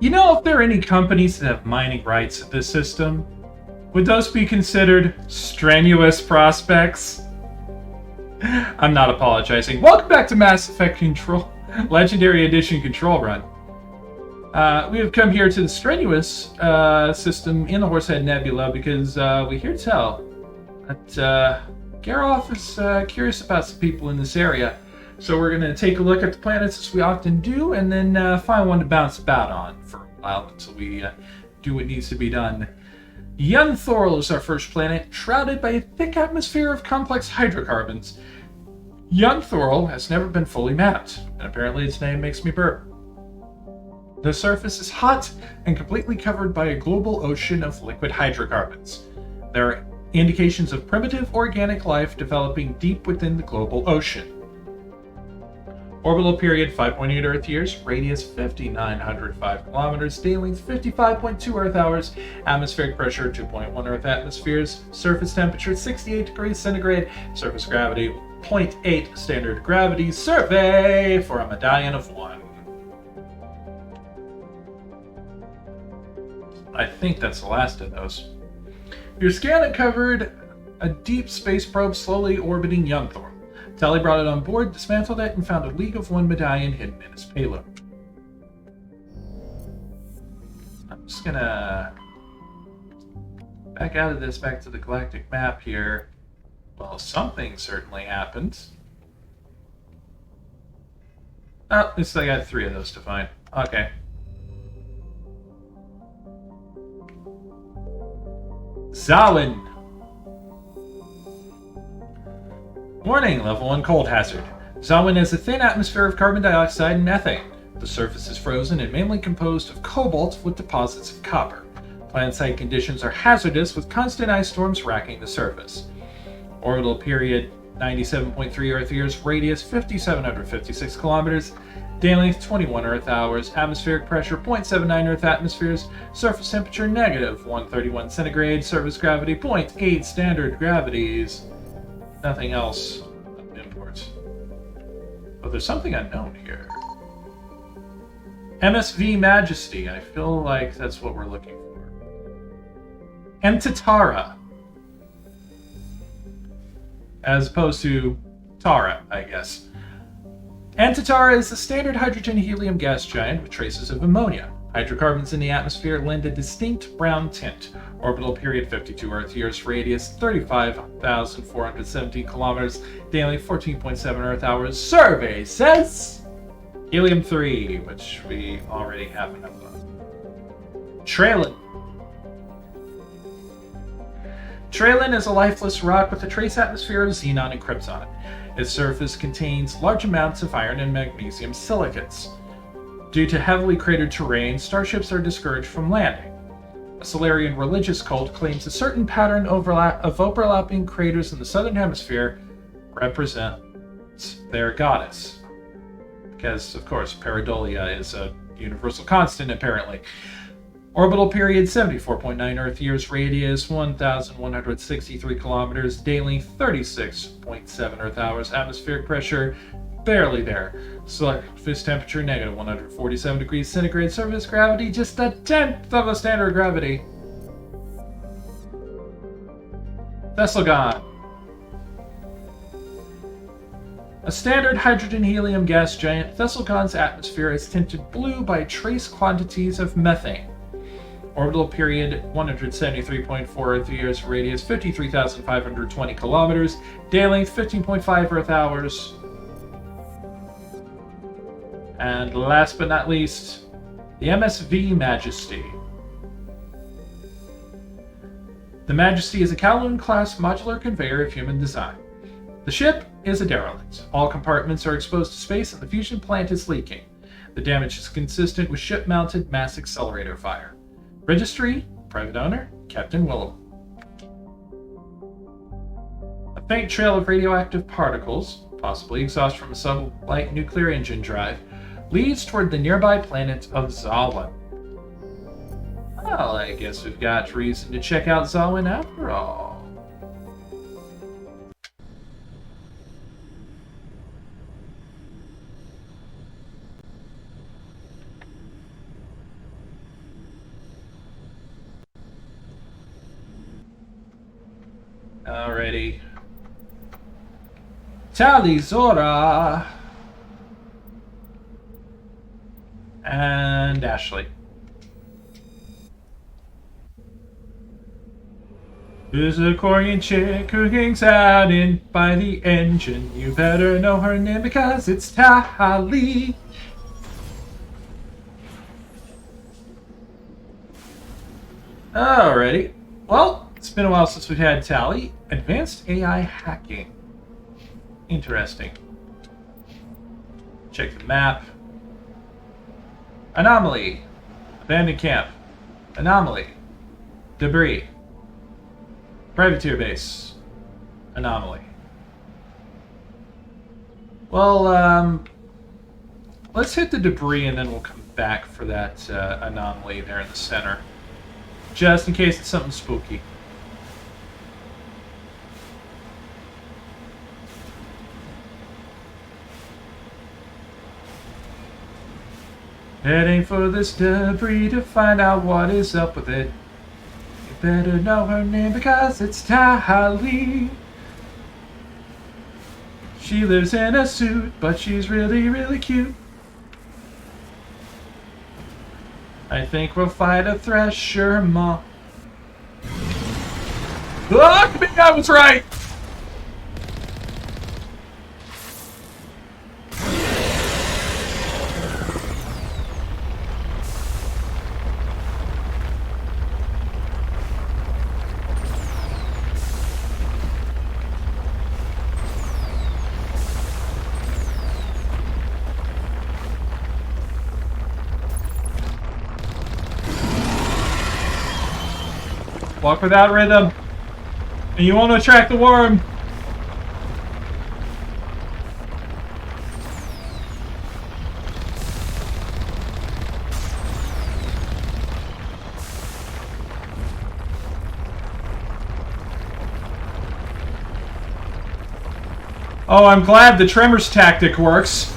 You know if there are any companies that have mining rights to this system? Would those be considered strenuous prospects? I'm not apologizing. Welcome back to Mass Effect Control, Legendary Edition Control Run. We have come here to the strenuous system in the Horsehead Nebula because we hear tell that Garroff is curious about some people in this area. So we're going to take a look at the planets as we often do, and then find one to bounce about on for a while until we do what needs to be done. Yunthorl is our first planet, shrouded by a thick atmosphere of complex hydrocarbons. Yunthorl has never been fully mapped, and apparently its name makes me burp. The surface is hot and completely covered by a global ocean of liquid hydrocarbons. There are indications of primitive organic life developing deep within the global ocean. Orbital period 5.8 Earth years, radius 5,905 kilometers, day length 55.2 Earth hours, atmospheric pressure 2.1 Earth atmospheres, surface temperature 68 degrees centigrade, surface gravity 0.8 standard gravity. Survey for a medallion of 1. I think that's the last of those. Your scan uncovered a deep space probe slowly orbiting Yunthorl. Tally brought it on board, dismantled it, and found a League of One medallion hidden in its payload. I'm just gonna back out of this, back to the galactic map here. Well, something certainly happened. Oh, at least I got 3 of those to find. Okay. Zawin! Warning, level 1 cold hazard. Zawin has a thin atmosphere of carbon dioxide and methane. The surface is frozen and mainly composed of cobalt with deposits of copper. Planet-side conditions are hazardous with constant ice storms racking the surface. Orbital period 97.3 Earth years, radius 5,756 kilometers, day length 21 Earth hours, atmospheric pressure 0.79 Earth atmospheres, surface temperature negative 131 centigrade, surface gravity 0.8 standard gravities. Nothing else of import. But there's something unknown here. MSV Majesty. I feel like that's what we're looking for. Entatara. As opposed to Tara, I guess. Entatara is a standard hydrogen-helium gas giant with traces of ammonia. Hydrocarbons in the atmosphere lend a distinct brown tint. Orbital period 52 Earth years, radius 35,417 kilometers, daily 14.7 Earth hours. Survey says helium-3, which we already have enough of. Traylon. Traylon is a lifeless rock with a trace atmosphere of xenon and krypton. Its surface contains large amounts of iron and magnesium silicates. Due to heavily cratered terrain, starships are discouraged from landing. A Solarian religious cult claims a certain pattern of overlapping craters in the southern hemisphere represents their goddess. Because, of course, pareidolia is a universal constant, apparently. Orbital period 74.9 Earth years, radius 1,163 kilometers, day length 36.7 Earth hours, atmospheric pressure barely there. Surface temperature negative 147 degrees centigrade, surface gravity just a tenth of a standard gravity. Thessalgon. A standard hydrogen-helium gas giant, Thessalgon's atmosphere is tinted blue by trace quantities of methane. Orbital period 173.4 Earth years, radius 53,520 kilometers, day length 15.5 Earth hours. And last but not least, the MSV Majesty. The Majesty is a Kowloon-class modular conveyor of human design. The ship is a derelict. All compartments are exposed to space and the fusion plant is leaking. The damage is consistent with ship-mounted mass accelerator fire. Registry, private owner, Captain Willem. A faint trail of radioactive particles, possibly exhaust from a sublight nuclear engine drive, leads toward the nearby planet of Zawin. Well, I guess we've got reason to check out Zawin after all. Alrighty. Talizora. And Ashley. There's a Korean chick who hangs out in by the engine. You better know her name because it's Tali. Alrighty. Well, it's been a while since we've had Tali. Advanced AI hacking. Interesting. Check the map. Anomaly. Abandoned camp. Anomaly. Debris. Privateer base. Anomaly. Well, let's hit the debris and then we'll come back for that anomaly there in the center. Just in case it's something spooky. Heading for this debris to find out what is up with it. You better know her name because it's Tali. She lives in a suit, but she's really, really cute. I think we'll fight a Thresher Maw. Look, me, I was right! Walk without rhythm, and you want to attract the worm. Oh, I'm glad the Tremors tactic works.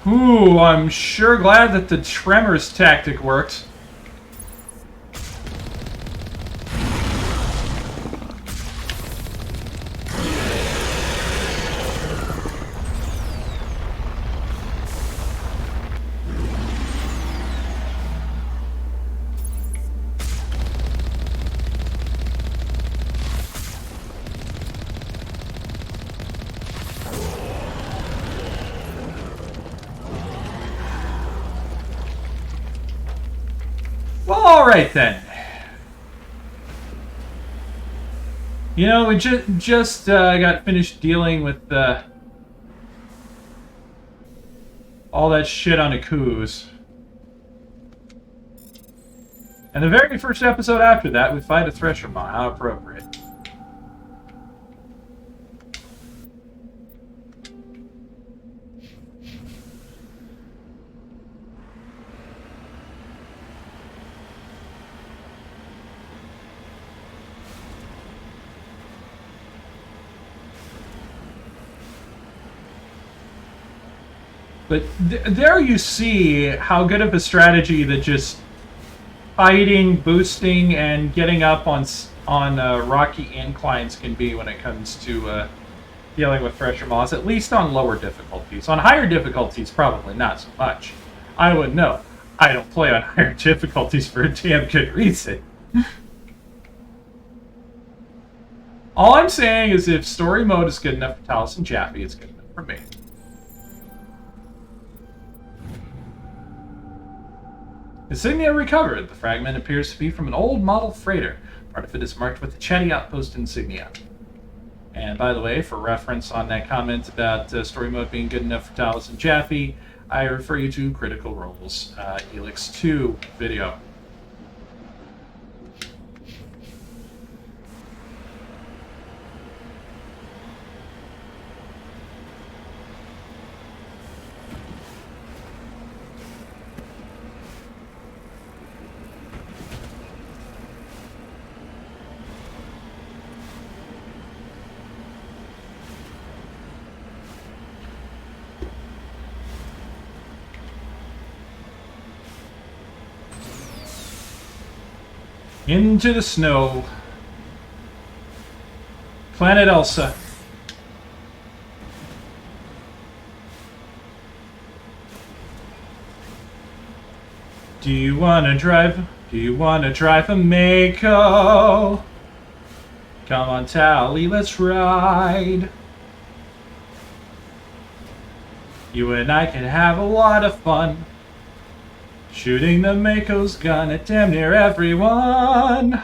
Ooh, I'm sure glad that the Tremors tactic worked. Alright then. You know, we just got finished dealing with all that shit on Aku's. And the very first episode after that, we fight a Thresher Maw. How appropriate. But there you see how good of a strategy that just fighting, boosting, and getting up on rocky inclines can be when it comes to dealing with Thresher Maws, at least on lower difficulties. On higher difficulties, probably not so much. I wouldn't know. I don't play on higher difficulties for a damn good reason. All I'm saying is if story mode is good enough for Talos and Jaffe, it's good enough for me. Insignia recovered. The fragment appears to be from an old model freighter. Part of it is marked with the Chatty Outpost insignia. And by the way, for reference on that comment about story mode being good enough for Talos and Jaffe, I refer you to Critical Role's Helix 2 video. Into the snow. Planet Elsa. Do you wanna drive? Do you wanna drive a Mako? Come on, Tally, let's ride. You and I can have a lot of fun. Shooting the Mako's gun at damn near everyone.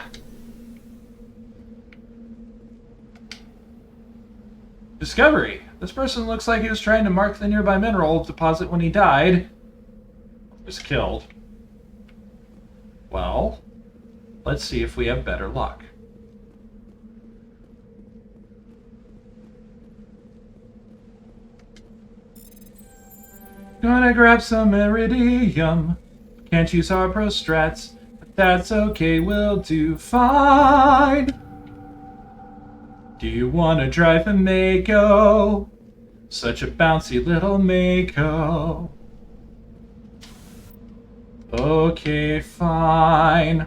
Discovery. This person looks like he was trying to mark the nearby mineral deposit when he died. He was killed. Well, let's see if we have better luck. Gonna grab some iridium. Can't use our pro strats, but that's okay, we'll do fine. Do you wanna drive a Mako? Such a bouncy little Mako. Okay, fine.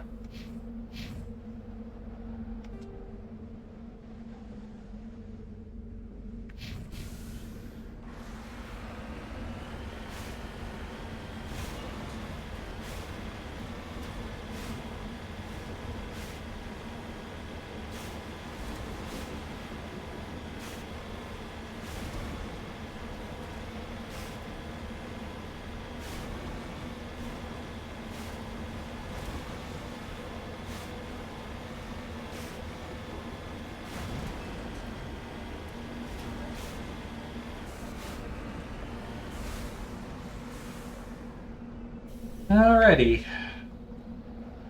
Alrighty.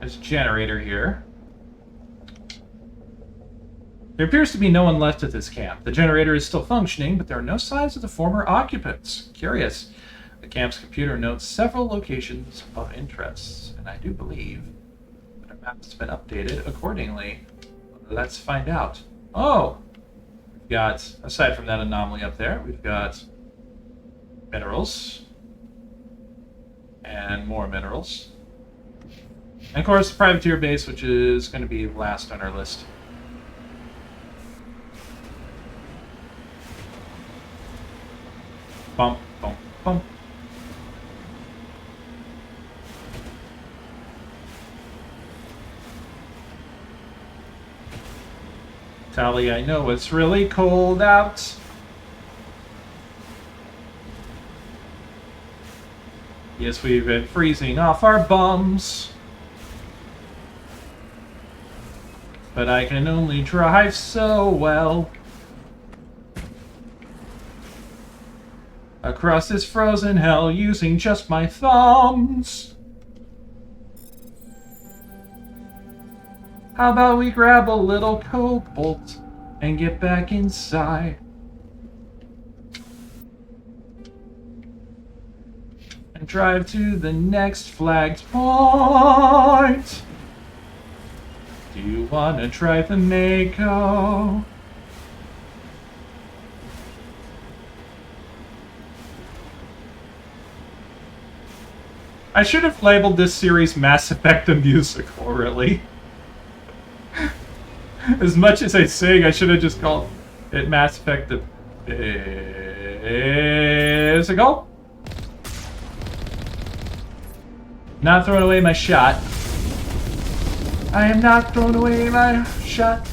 There's a generator here. There appears to be no one left at this camp. The generator is still functioning, but there are no signs of the former occupants. Curious. The camp's computer notes several locations of interest, and I do believe that our map has been updated accordingly. Let's find out. Oh! We've got, aside from that anomaly up there, we've got minerals. And more minerals. And of course, the privateer base, which is going to be last on our list. Bump, bump, bump. Tally, I know it's really cold out. Yes, we've been freezing off our bums. But I can only drive so well. Across this frozen hell using just my thumbs. How about we grab a little cobalt and get back inside? And drive to the next flagged point. Do you want to drive the Mako? I should have labeled this series Mass Effect the Musical, really. As much as I sing, I should have just called it Mass Effect the Musical. Not throwing away my shot. I am not throwing away my shot.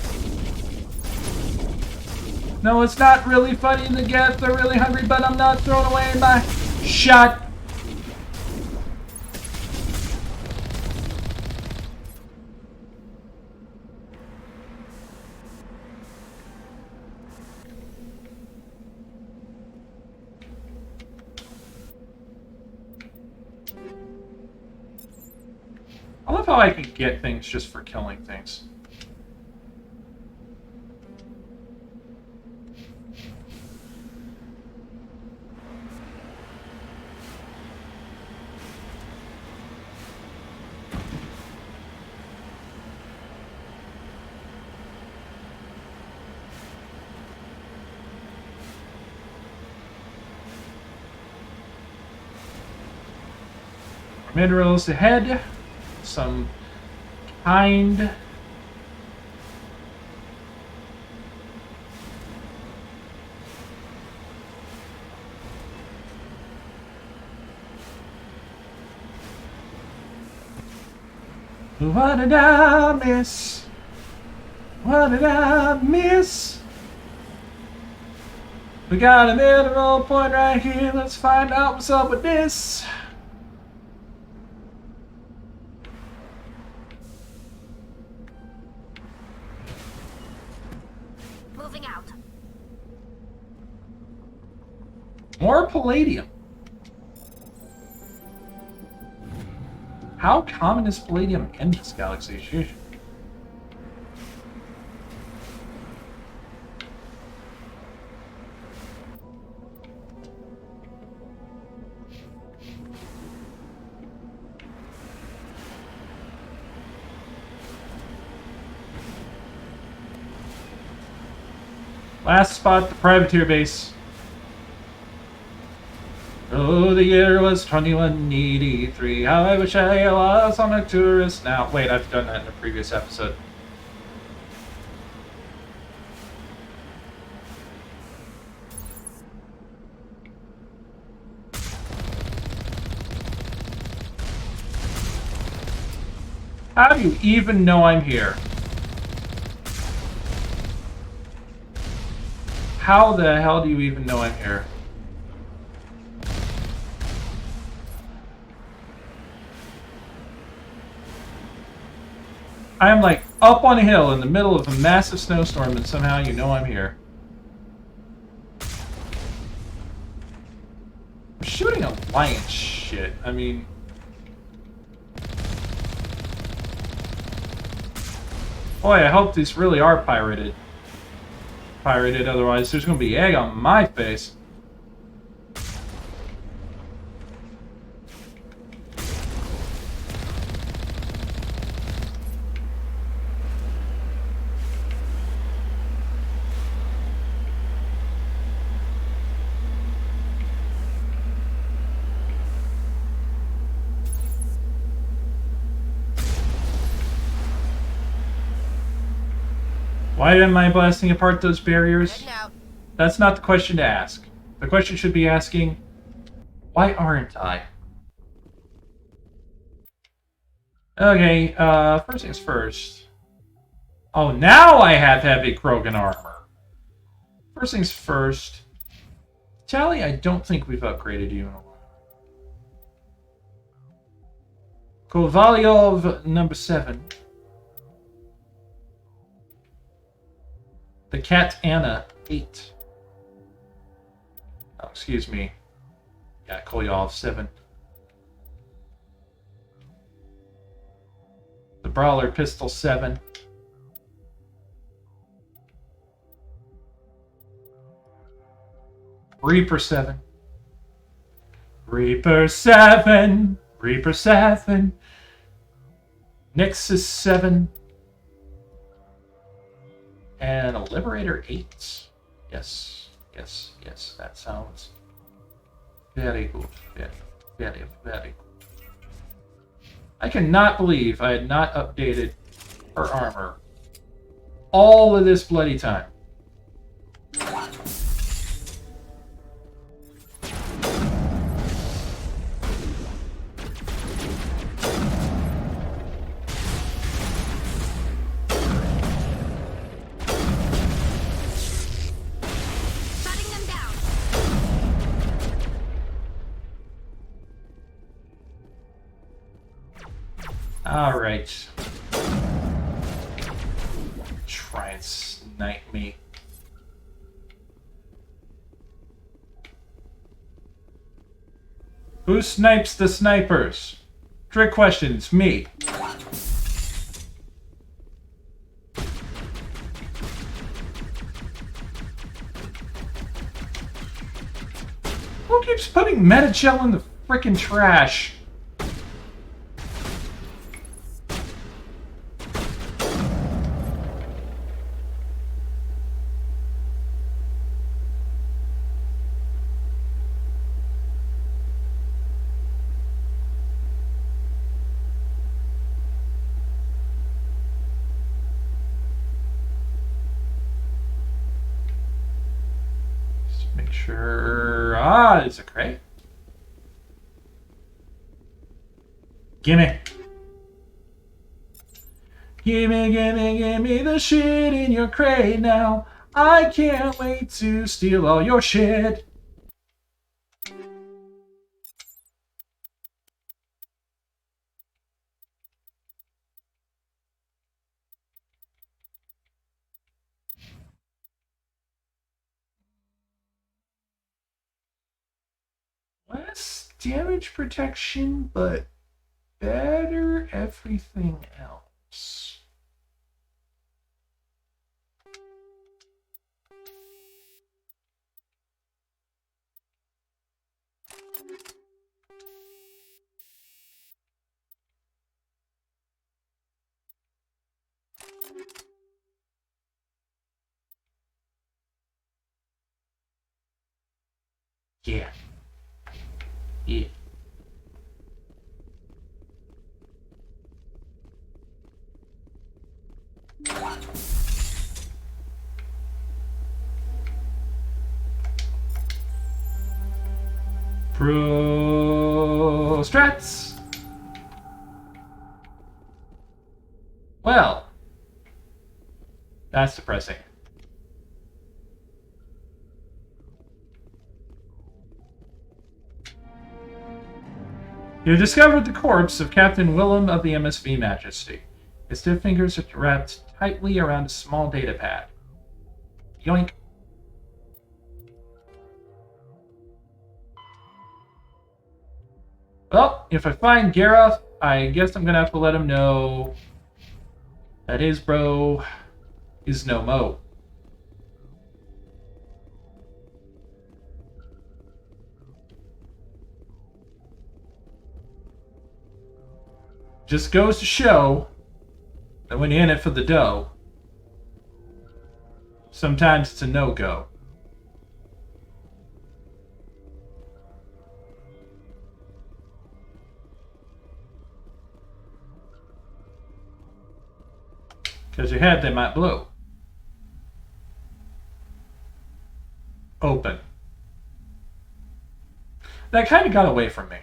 No, it's not really funny to get they're really hungry, but I'm not throwing away my shot. I love how I can get things just for killing things. Minerals ahead. Some Kind. What did I miss? What did I miss? We got a mineral point right here. Let's find out what's up with this. Moving out. More palladium. How common is palladium in this galaxy? Sheesh. Last spot, the privateer base. Oh, the year was 2183. How I wish I was on a tourist now. Wait, I've done that in a previous episode. How do you even know I'm here? How the hell do you even know I'm here? I am like up on a hill in the middle of a massive snowstorm and somehow you know I'm here. I'm shooting alliance shit. I mean... Boy, I hope these really are pirated. Otherwise there's gonna be egg on my face. Why am I blasting apart those barriers? That's not the question to ask. The question should be asking, why aren't I? Okay, first things first. Oh, now I have heavy Krogan armor. First things first. Tally, I don't think we've upgraded you in a while. Kovalyov number 7. The Cat Anna 8. Oh, excuse me. Yeah, Kolyov 7. The Brawler Pistol 7. Reaper 7. Reaper 7. Reaper 7. Nexus 7. And a Liberator 8. Yes, yes, yes, that sounds very good. Very, very, very good. I cannot believe I had not updated her armor all of this bloody time. Alright. Try and snipe me. Who snipes the snipers? Trick questions, me. Who keeps putting Metagel in the frickin' trash? Sure. Ah, it's a crate. Gimme. Gimme the shit in your crate now. I can't wait to steal all your shit. Less damage protection, but better everything else. Yeah. Yeah. Pro strats. Well, that's depressing. You discovered the corpse of Captain Willem of the MSV Majesty. His stiff fingers are wrapped tightly around a small data pad. Yoink. Well, if I find Gareth, I guess I'm gonna have to let him know that his bro is no mo. Just goes to show that when you're in it for the dough, sometimes it's a no-go. Because your head, they might blow. Open. That kind of got away from me.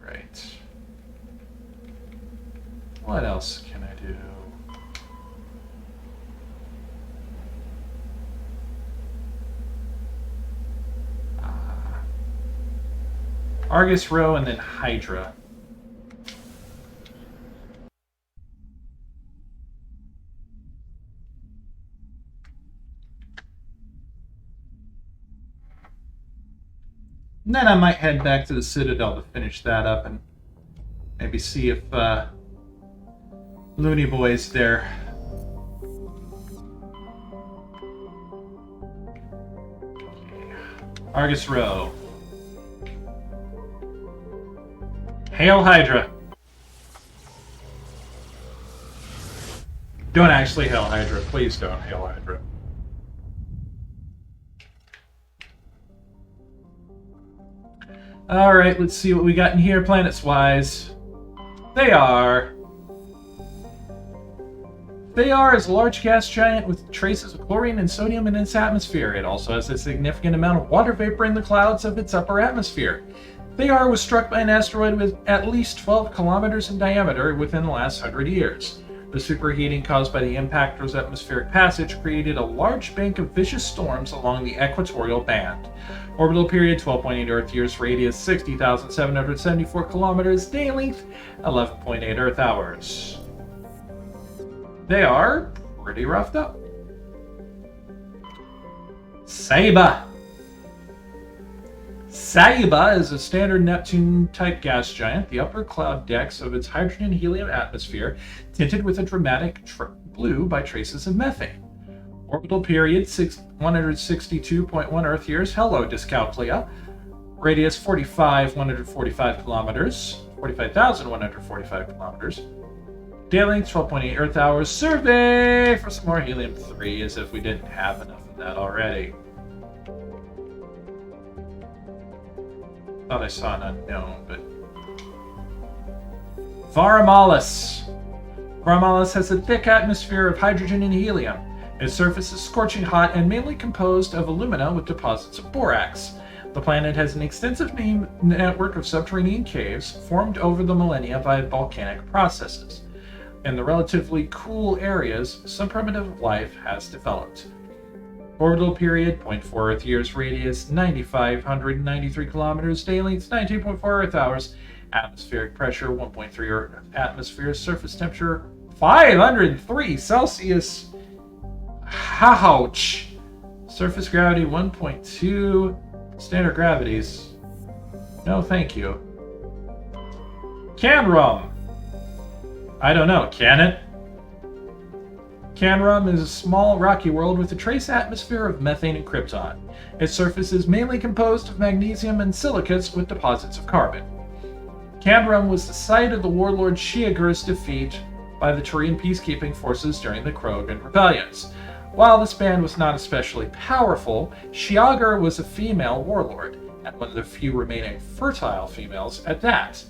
Right. What else can I do? Argus Row and then Hydra. And then I might head back to the Citadel to finish that up and maybe see if Looney Boy's there. Argus Row. Hail Hydra. Don't actually hail Hydra. Please don't hail Hydra. Alright, let's see what we got in here planets-wise. Theyar is a large gas giant with traces of chlorine and sodium in its atmosphere. It also has a significant amount of water vapor in the clouds of its upper atmosphere. Theyar was struck by an asteroid with at least 12 kilometers in diameter within the last 100 years. The superheating caused by the impactor's atmospheric passage created a large bank of vicious storms along the equatorial band. Orbital period 12.8 Earth years, radius 60,774 kilometers, day length 11.8 Earth hours. They are pretty roughed up. Saiba. Saiba is a standard Neptune-type gas giant. The upper cloud decks of its hydrogen-helium atmosphere tinted with a dramatic blue by traces of methane. Orbital period 162.1 Earth years. Hello, Dyscalculia. Radius 45,145 kilometers. 45,145 kilometers. Day length 12.8 Earth hours. Survey for some more helium-3, as if we didn't have enough of that already. Thought I saw an unknown, but... Varamalis. Varamalis has a thick atmosphere of hydrogen and helium. Its surface is scorching hot and mainly composed of alumina with deposits of borax. The planet has an extensive network of subterranean caves formed over the millennia by volcanic processes. In the relatively cool areas, some primitive life has developed. Orbital period, 0.4 Earth years, radius 9,593 kilometers, day length 19.4 Earth hours, atmospheric pressure 1.3 Earth atmosphere, surface temperature 503 Celsius. Ouch! Surface gravity 1.2, standard gravities. No, thank you. Canrum! I don't know, can it? Canrum is a small rocky world with a trace atmosphere of methane and krypton. Its surface is mainly composed of magnesium and silicates with deposits of carbon. Canrum was the site of the warlord Shiagur's defeat by the Turian peacekeeping forces during the Krogan rebellions. While this band was not especially powerful, Shiagur was a female warlord, and one of the few remaining fertile females at that.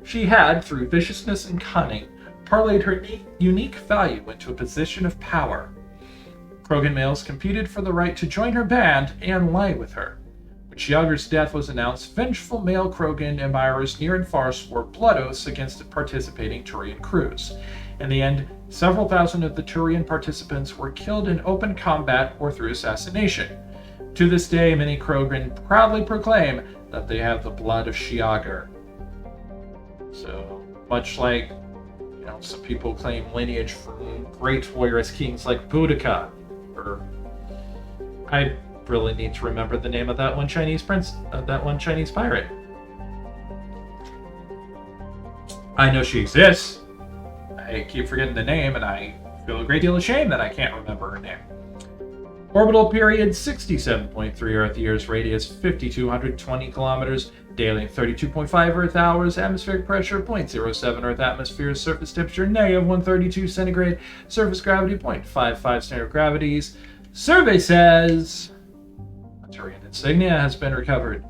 She had, through viciousness and cunning, parlayed her unique value into a position of power. Krogan males competed for the right to join her band and lie with her. When Shiagur's death was announced, vengeful male Krogan admirers near and far swore blood oaths against the participating Turian crews. In the end, several thousand of the Turian participants were killed in open combat or through assassination. To this day, many Krogan proudly proclaim that they have the blood of Shiagur. So, much like some people claim lineage from great warriors kings like Boudica, or I really need to remember the name of that one Chinese pirate. I know she exists. I keep forgetting the name, and I feel a great deal of shame that I can't remember her name. Orbital period 67.3 Earth years, radius 5,220 kilometers, day length 32.5 Earth hours, atmospheric pressure 0.07 Earth atmosphere, surface temperature -132 centigrade, surface gravity 0.55 standard gravities. Survey says a Turian insignia has been recovered.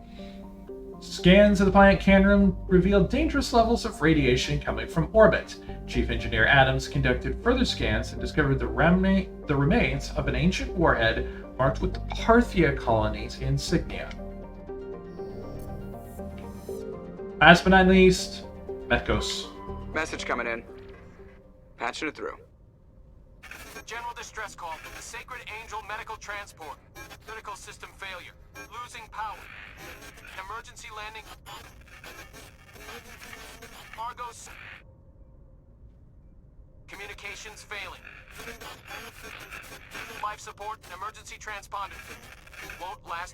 Scans of the planet Canrum revealed dangerous levels of radiation coming from orbit. Chief Engineer Adams conducted further scans and discovered the remains of an ancient warhead marked with the Parthia colony's insignia. Last but not least, Methkos. Message coming in. Patching it through. General distress call from the Sacred Angel Medical Transport. Critical system failure. Losing power. Emergency landing. Argos. Communications failing. Life support and emergency transponder. Won't last.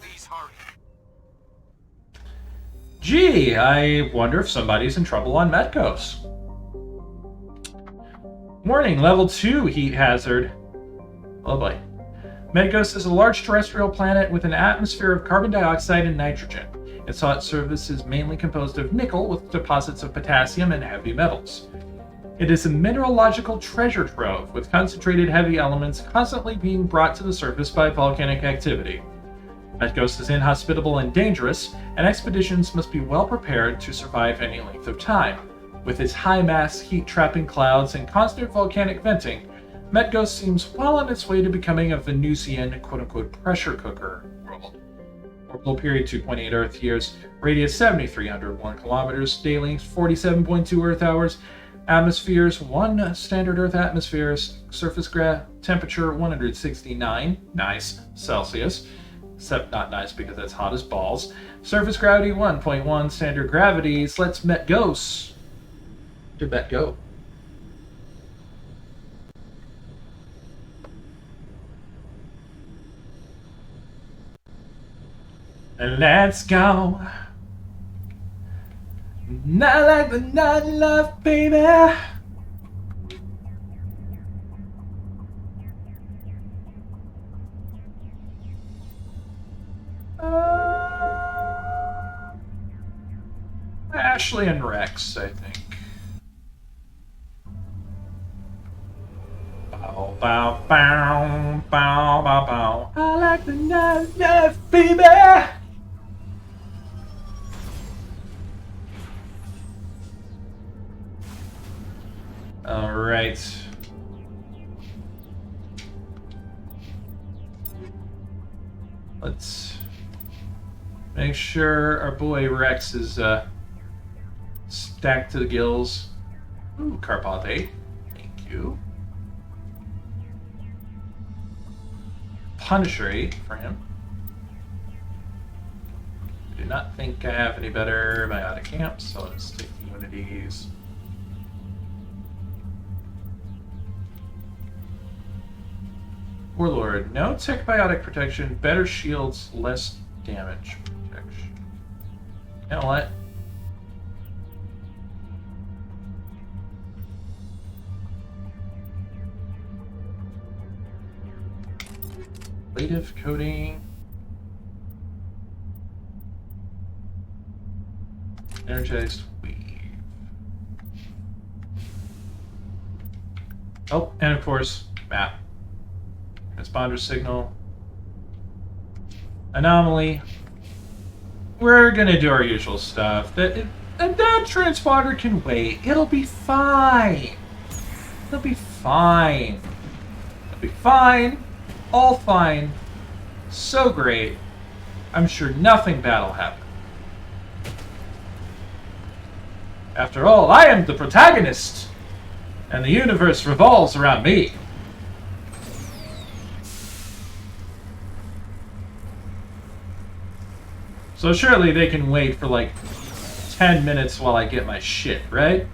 Please hurry. Gee, I wonder if somebody's in trouble on Methkos. Warning, level 2 heat hazard. Oh boy. Methkos is a large terrestrial planet with an atmosphere of carbon dioxide and nitrogen. Its hot surface is mainly composed of nickel with deposits of potassium and heavy metals. It is a mineralogical treasure trove with concentrated heavy elements constantly being brought to the surface by volcanic activity. Methkos is inhospitable and dangerous, and expeditions must be well prepared to survive any length of time. With its high mass, heat-trapping clouds, and constant volcanic venting, Methkos seems well on its way to becoming a Venusian quote-unquote pressure cooker world. Orbital period 2.8 Earth years, radius 7,301 kilometers, day length 47.2 Earth hours, atmospheres 1 standard Earth atmospheres, surface temperature 169, nice, Celsius, except not nice because that's hot as balls, surface gravity 1.1 standard gravities. Let's Methkos to Metgo. Let's go. Not like the night love, baby. Ashley and Rex, I think. Bow, bow, bow, bow, bow, bow. I like the night love, baby. All right. Let's make sure our boy Rex is stacked to the gills. Ooh, Carpate. Thank you. Punisher 8 for him. I do not think I have any better biotic camps, so let's take the unities. Warlord, no tech biotic protection, better shields, less damage protection. You know what? Ablative coating. Energized weave. Oh, and of course, map. Transponder signal. Anomaly. We're gonna do our usual stuff. That transponder can wait. It'll be fine. It'll be fine. It'll be fine. All fine. So great. I'm sure nothing bad will happen. After all, I am the protagonist, and the universe revolves around me. So surely they can wait for like 10 minutes while I get my shit, right?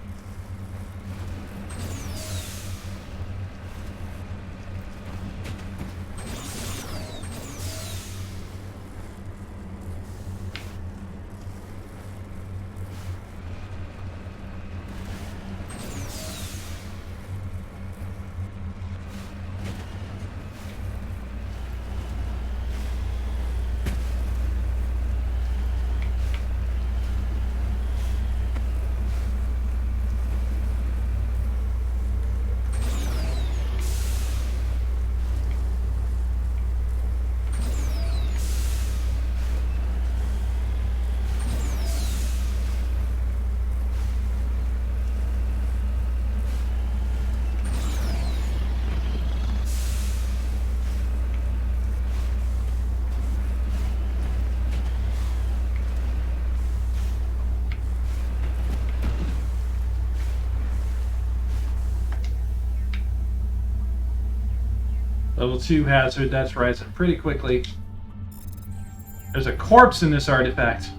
Level 2 hazard, that's rising pretty quickly. There's a corpse in this artifact.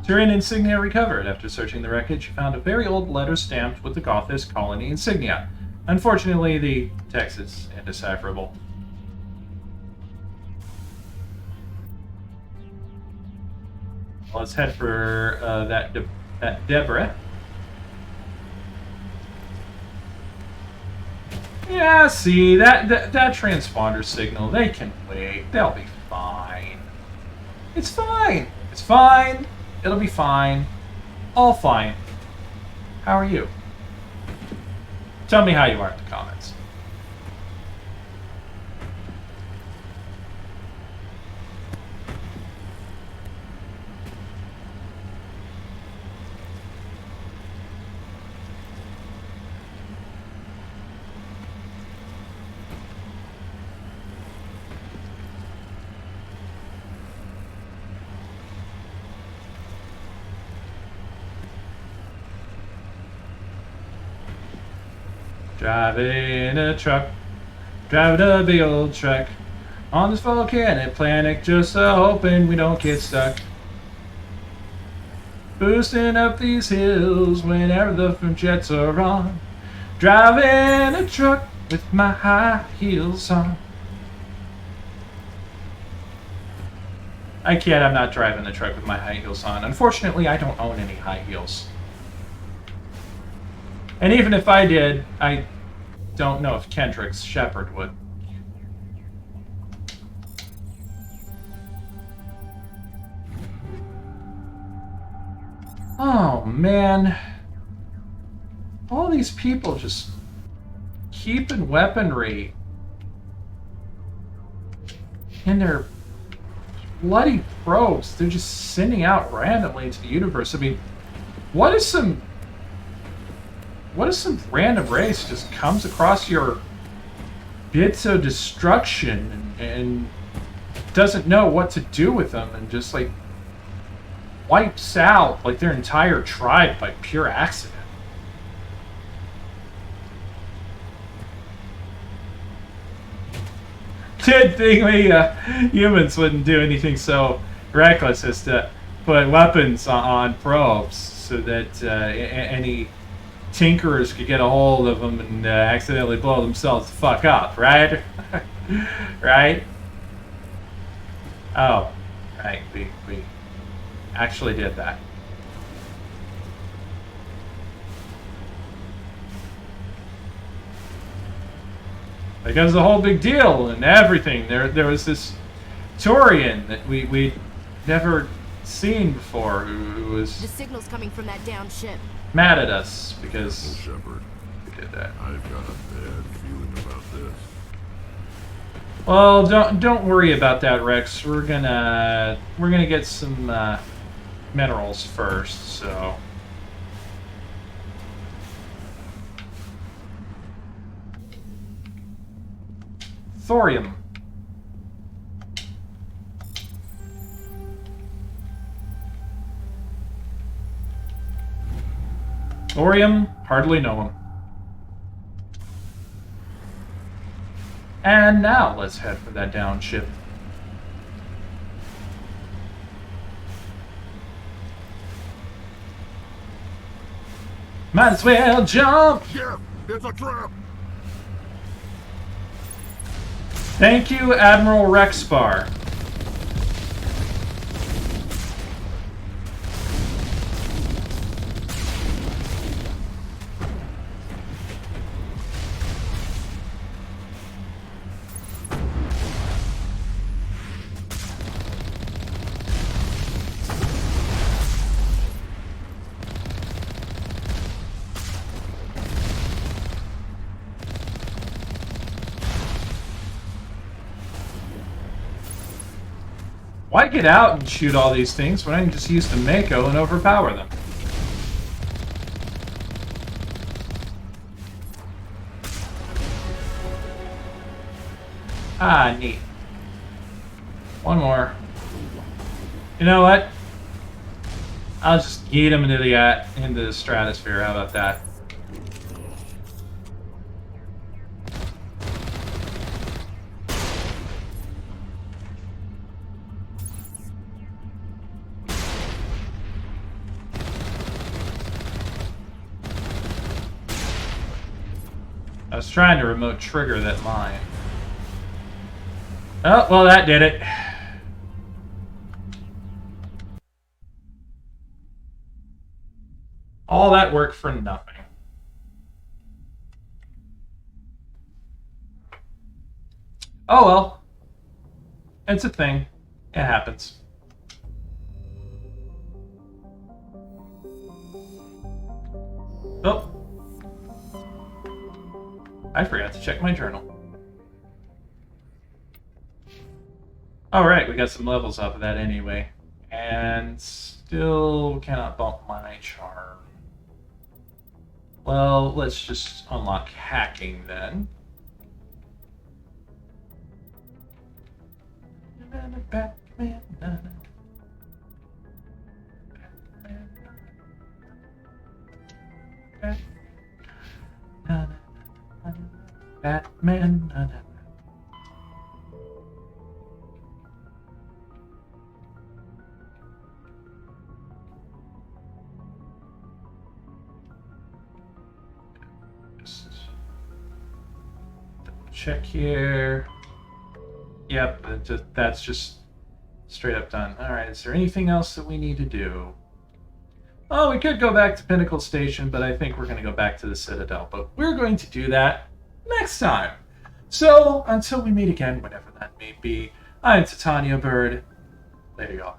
Turin insignia recovered. After searching the wreckage, you found a very old letter stamped with the Gothis colony insignia. Unfortunately, the text is indecipherable. Let's head for that debris. Yeah, see, that transponder signal, they can wait. They'll be fine. It's fine. It's fine. It'll be fine. All fine. How are you? Tell me how you are in the comments. Driving a truck, driving a big old truck on this volcanic planet, just hoping we don't get stuck. Boosting up these hills whenever the jets are on. Driving a truck with my high heels on. I can't, I'm not driving the truck with my high heels on. Unfortunately, I don't own any high heels. And even if I did, I don't know if Kendrix Shepard would. Oh, man. All these people just keeping weaponry in their bloody probes. They're just sending out randomly into the universe. I mean, what is some random race just comes across your bits of destruction and doesn't know what to do with them and just like wipes out like their entire tribe by pure accident. Did think we humans wouldn't do anything so reckless as to put weapons on probes so that any tinkerers could get a hold of them and accidentally blow themselves the fuck up, right? Right? Oh, right. We actually did that. Because the whole big deal and everything. There was this Turian that we'd never seen before who was The signal's coming from that downed ship. mad at us because Shepard, we did that. I've got a bad feeling about this. Well, don't worry about that, Rex. We're gonna get some minerals first, so. Thorium. Thorium, hardly know him. And now let's head for that down ship. Might as well jump! Ship! It's a trap! Thank you, Admiral Rexbar. Why get out and shoot all these things when I can just use the Mako and overpower them? Ah, neat. One more. You know what? I'll just yeet him into the stratosphere. How about that? I was trying to remote trigger that mine. Oh, well, that did it. All that work for nothing. Oh well. It's a thing. It happens. Oh. I forgot to check my journal. Alright, we got some levels off of that anyway. And still cannot bump my charm. Well, let's just unlock hacking then. Batman. Just double check here. Yep, that's just straight up done. All right, is there anything else that we need to do? Oh, we could go back to Pinnacle Station, but I think we're going to go back to the Citadel. But we're going to do that next time. So, until we meet again, whatever that may be, I'm Titania Bird. Later, y'all.